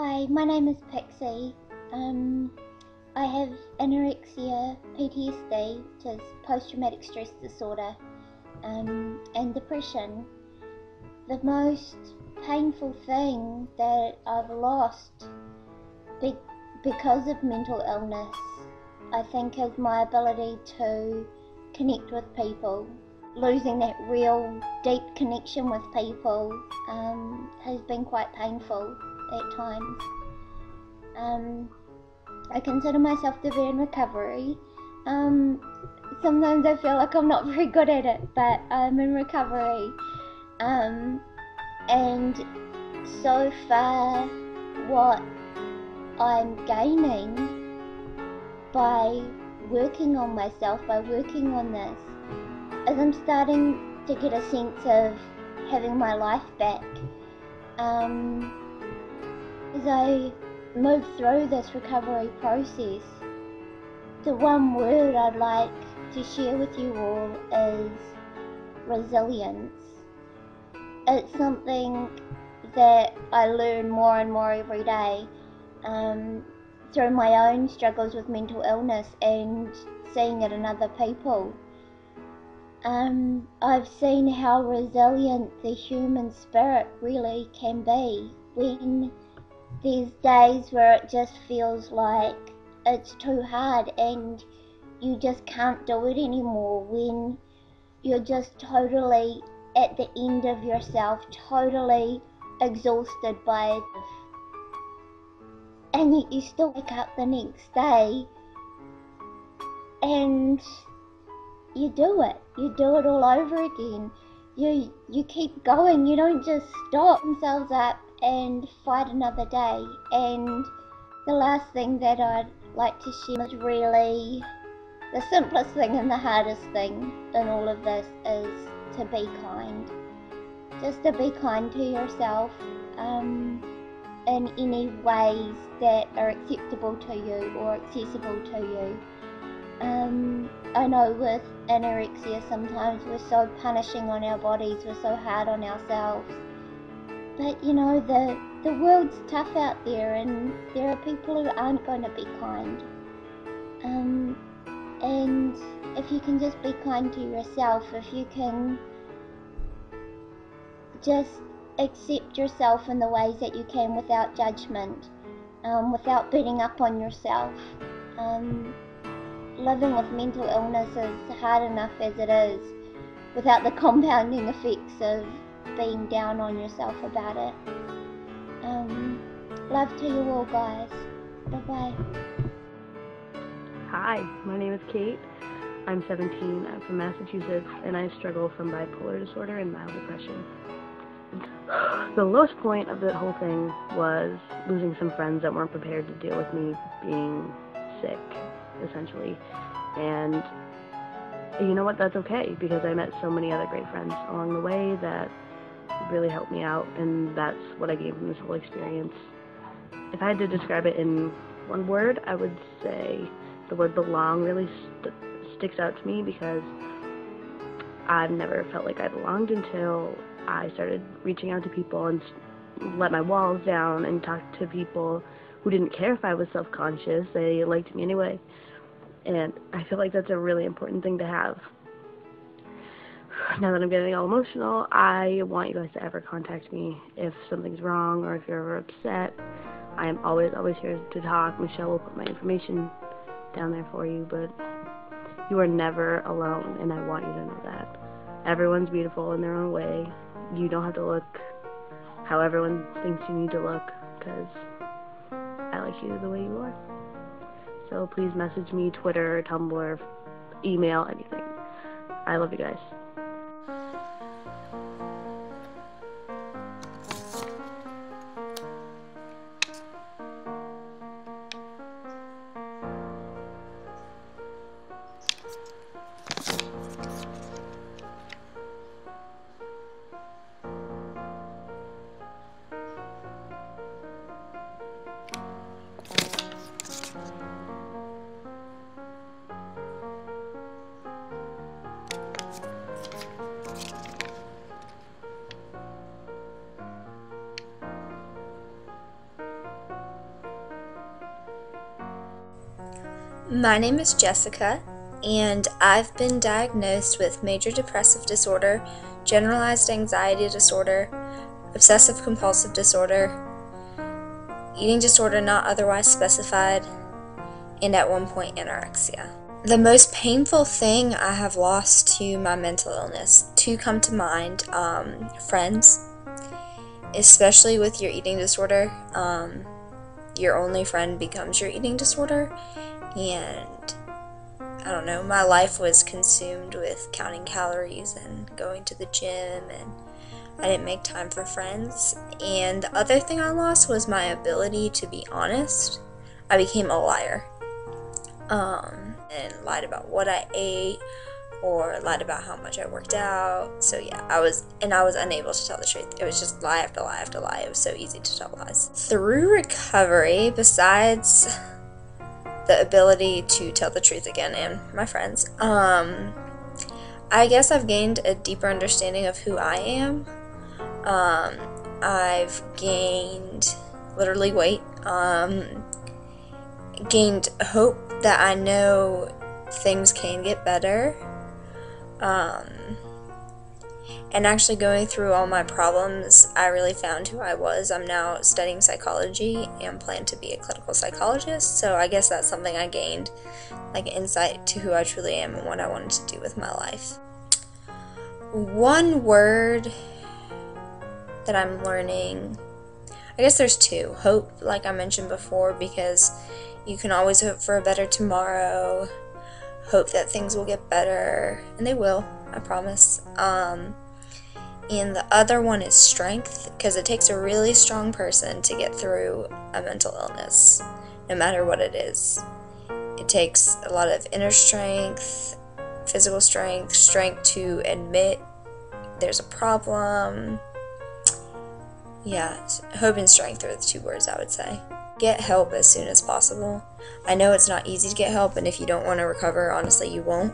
Hi, my name is Pixie. I have anorexia, PTSD, which is post-traumatic stress disorder, and depression. The most painful thing that I've lost because of mental illness, I think, is my ability to connect with people. Losing that real deep connection with people has been quite painful at times. I consider myself to be in recovery. Sometimes I feel like I'm not very good at it, but I'm in recovery. And so far, what I'm gaining by working on myself, by working on this, is I'm starting to get a sense of having my life back. As I move through this recovery process, the one word I'd like to share with you all is resilience. It's something that I learn more and more every day through my own struggles with mental illness and seeing it in other people. I've seen how resilient the human spirit really can be when there's days where it just feels like it's too hard and you just can't do it anymore, when you're just totally at the end of yourself, totally exhausted by it, and yet you still wake up the next day and you do it all over again. You keep going, you don't just stop themselves up and fight another day. And the last thing that I'd like to share is really the simplest thing and the hardest thing in all of this is to be kind. Just to be kind to yourself in any ways that are acceptable to you or accessible to you. I know with anorexia sometimes we're so punishing on our bodies, we're so hard on ourselves, but you know, the world's tough out there and there are people who aren't going to be kind, and if you can just be kind to yourself, if you can just accept yourself in the ways that you can without judgment, without beating up on yourself. Living with mental illness is hard enough as it is, without the compounding effects of being down on yourself about it. Love to you all, guys. Bye-bye. Hi, my name is Kate. I'm 17, I'm from Massachusetts, and I struggle from bipolar disorder and mild depression. The lowest point of the whole thing was losing some friends that weren't prepared to deal with me being sick, essentially. And you know what, that's okay, because I met so many other great friends along the way that really helped me out, and that's what I gained from this whole experience. If I had to describe it in one word, I would say the word belong really sticks out to me, because I've never felt like I belonged until I started reaching out to people and let my walls down and talk to people who didn't care if I was self-conscious. They liked me anyway. And I feel like that's a really important thing to have. Now that I'm getting all emotional, I want you guys to ever contact me if something's wrong or if you're ever upset. I am always here to talk. Michelle will put my information down there for you, but you are never alone, and I want you to know that. Everyone's beautiful in their own way. You don't have to look how everyone thinks you need to look, because I like you the way you are. So please message me, Twitter, Tumblr, email, anything. I love you guys. My name is Jessica, and I've been diagnosed with major depressive disorder, generalized anxiety disorder, obsessive compulsive disorder, eating disorder not otherwise specified, and at one point anorexia. The most painful thing I have lost to my mental illness, two come to mind, friends, especially with your eating disorder. Your only friend becomes your eating disorder, and I don't know, my life was consumed with counting calories and going to the gym, and I didn't make time for friends. And the other thing I lost was my ability to be honest. I became a liar, and lied about what I ate, or lied about how much I worked out. So yeah, I was unable to tell the truth. It was just lie after lie after lie. It was so easy to tell lies. Through recovery, besides the ability to tell the truth again and my friends, I guess I've gained a deeper understanding of who I am. I've gained literally weight, gained hope that I know things can get better, and actually going through all my problems, I really found who I was. I'm now studying psychology and plan to be a clinical psychologist, so I guess that's something I gained, like insight to who I truly am and what I wanted to do with my life. One word that I'm learning, I guess there's two. Hope, like I mentioned before, because you can always hope for a better tomorrow, hope that things will get better, and they will, I promise. And the other one is strength, because it takes a really strong person to get through a mental illness, no matter what it is. It takes a lot of inner strength, physical strength, strength to admit there's a problem. Yeah, hope and strength are the two words I would say. Get help as soon as possible. I know it's not easy to get help, and if you don't want to recover, honestly, you won't.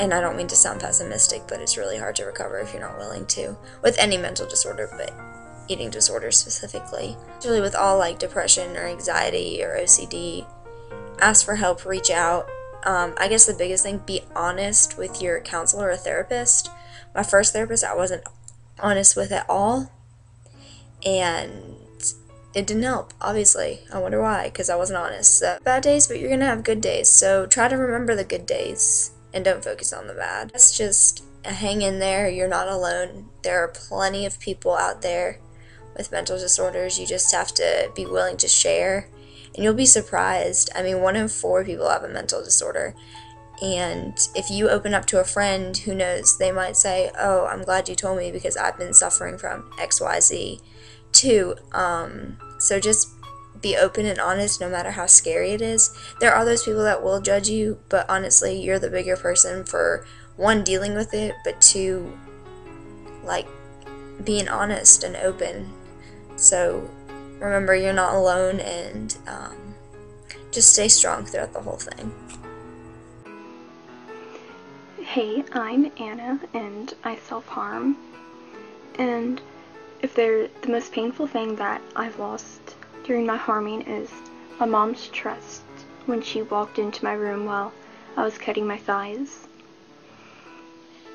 And I don't mean to sound pessimistic, but it's really hard to recover if you're not willing to. With any mental disorder, but eating disorder specifically. Usually with all like depression or anxiety or OCD, ask for help, reach out. I guess the biggest thing, be honest with your counselor or therapist. My first therapist I wasn't honest with at all, and it didn't help, obviously. I wonder why, because I wasn't honest. So, bad days, but you're gonna have good days, so try to remember the good days and don't focus on the bad. It's just hang in there. You're not alone. There are plenty of people out there with mental disorders. You just have to be willing to share, and you'll be surprised. I mean, 1 in 4 people have a mental disorder, and if you open up to a friend, who knows, they might say, oh, I'm glad you told me because I've been suffering from XYZ too. So just be open and honest, no matter how scary it is. There are those people that will judge you, but honestly, you're the bigger person for, 1, dealing with it, but 2, like, being honest and open. So remember, you're not alone, and just stay strong throughout the whole thing. Hey, I'm Anna, and I self-harm, and the most painful thing that I've lost during my harming is my mom's trust when she walked into my room while I was cutting my thighs.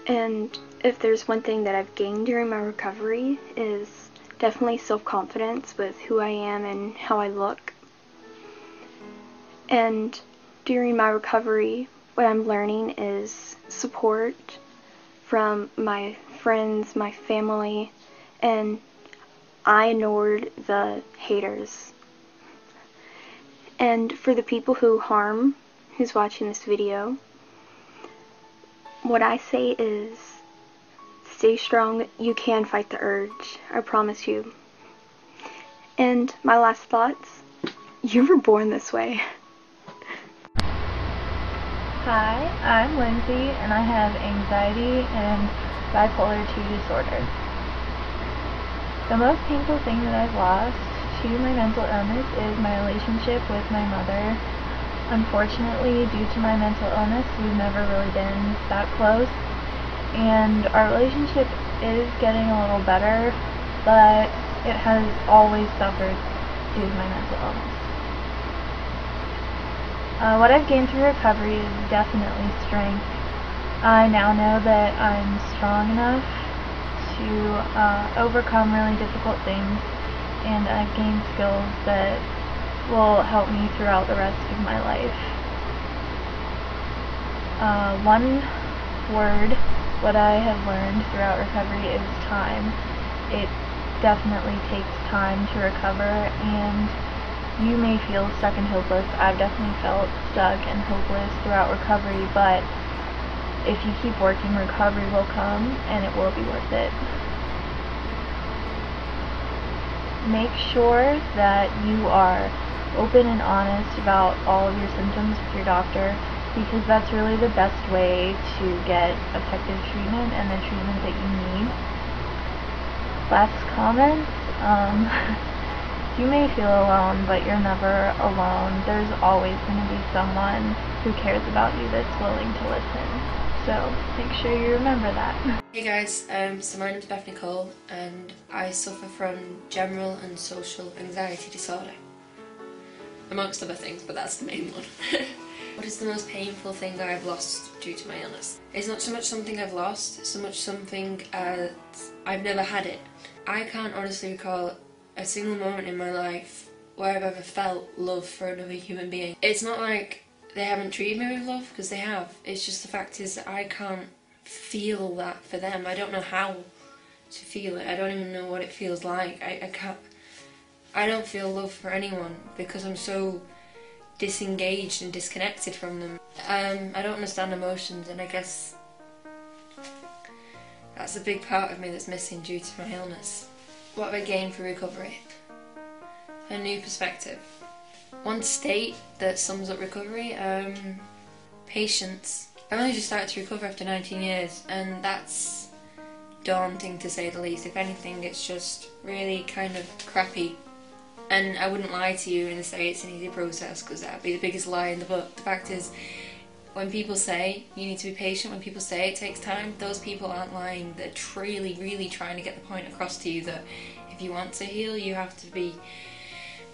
And if there's one thing that I've gained during my recovery, is definitely self-confidence with who I am and how I look. And during my recovery, what I'm learning is support from my friends, my family, and I ignored the haters. And for the people who harm, who's watching this video, what I say is, stay strong. You can fight the urge, I promise you. And my last thoughts, you were born this way. Hi, I'm Lindsey, and I have anxiety and bipolar 2 disorder. The most painful thing that I've lost to my mental illness is my relationship with my mother. Unfortunately, due to my mental illness, we've never really been that close, and our relationship is getting a little better, but it has always suffered due to my mental illness. What I've gained through recovery is definitely strength. I now know that I'm strong enough to overcome really difficult things, and I've gained skills that will help me throughout the rest of my life. One word, what I have learned throughout recovery is time. It definitely takes time to recover, and you may feel stuck and hopeless. I've definitely felt stuck and hopeless throughout recovery, but if you keep working, recovery will come, and it will be worth it. Make sure that you are open and honest about all of your symptoms with your doctor, because that's really the best way to get effective treatment and the treatment that you need. Last comment, you may feel alone, but you're never alone. There's always going to be someone who cares about you that's willing to listen. So make sure you remember that. Hey guys, so my name is Beth Nicole, and I suffer from general and social anxiety disorder, amongst other things, but that's the main one. What is the most painful thing that I've lost due to my illness? It's not so much something I've lost, so much something I've never had it. I can't honestly recall a single moment in my life where I've ever felt love for another human being. It's not like they haven't treated me with love, because they have. It's just the fact is that I can't feel that for them. I don't know how to feel it. I don't even know what it feels like. I don't feel love for anyone because I'm so disengaged and disconnected from them. I don't understand emotions, and I guess that's a big part of me that's missing due to my illness. What have I gained through recovery? A new perspective. One state that sums up recovery, patience. I only just started to recover after 19 years, and that's daunting to say the least. If anything, it's just really kind of crappy. And I wouldn't lie to you and say it's an easy process, because that would be the biggest lie in the book. The fact is, when people say you need to be patient, when people say it takes time, those people aren't lying. They're really, really trying to get the point across to you that if you want to heal, you have to be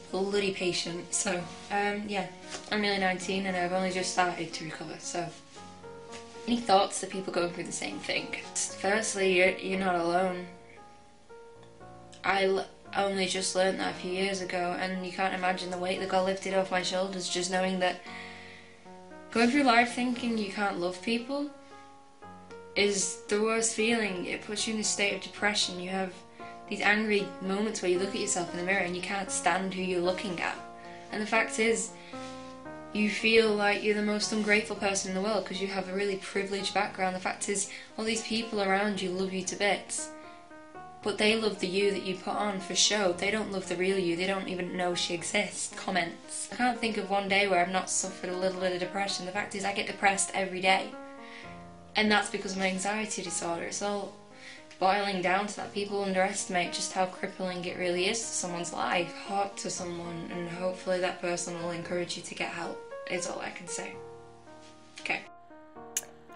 bloody patient. So, yeah, I'm nearly 19 and I've only just started to recover, so any thoughts that people going through the same thing? Firstly, you're not alone. I only just learned that a few years ago, and you can't imagine the weight that got lifted off my shoulders just knowing that going through life thinking you can't love people is the worst feeling. It puts you in a state of depression. You have these angry moments where you look at yourself in the mirror and you can't stand who you're looking at. And the fact is, you feel like you're the most ungrateful person in the world because you have a really privileged background. The fact is, all these people around you love you to bits, but they love the you that you put on for show. They don't love the real you. They don't even know she exists. Comments. I can't think of one day where I've not suffered a little bit of depression. The fact is, I get depressed every day, and that's because of my anxiety disorder. It's all boiling down to that. People underestimate just how crippling it really is to someone's life. Talk to someone, and hopefully that person will encourage you to get help, is all I can say. Okay.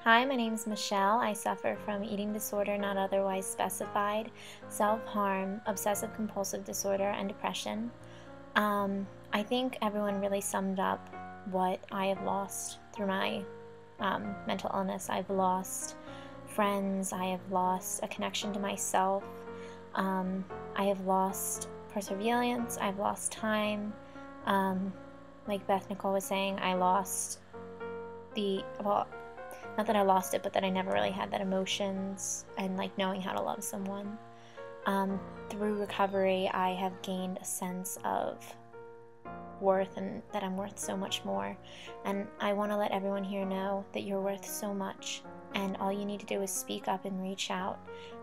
Hi, my name is Michelle. I suffer from eating disorder not otherwise specified, self-harm, obsessive-compulsive disorder, and depression. I think everyone really summed up what I have lost through my mental illness. I've lost friends, I have lost a connection to myself, I have lost perseverance, I've lost time, like Beth Nicole was saying, I lost not that I lost it, but that I never really had that emotions and like knowing how to love someone. Through recovery, I have gained a sense of worth, and that I'm worth so much more, and I want to let everyone here know that you're worth so much, and all you need to do is speak up and reach out.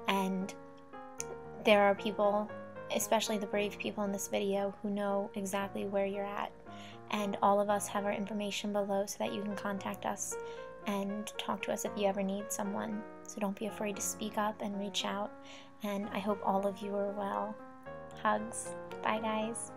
And there are people, especially the brave people in this video, who know exactly where you're at, and all of us have our information below so that you can contact us and talk to us if you ever need someone. So don't be afraid to speak up and reach out, and I hope all of you are well. Hugs. Bye guys.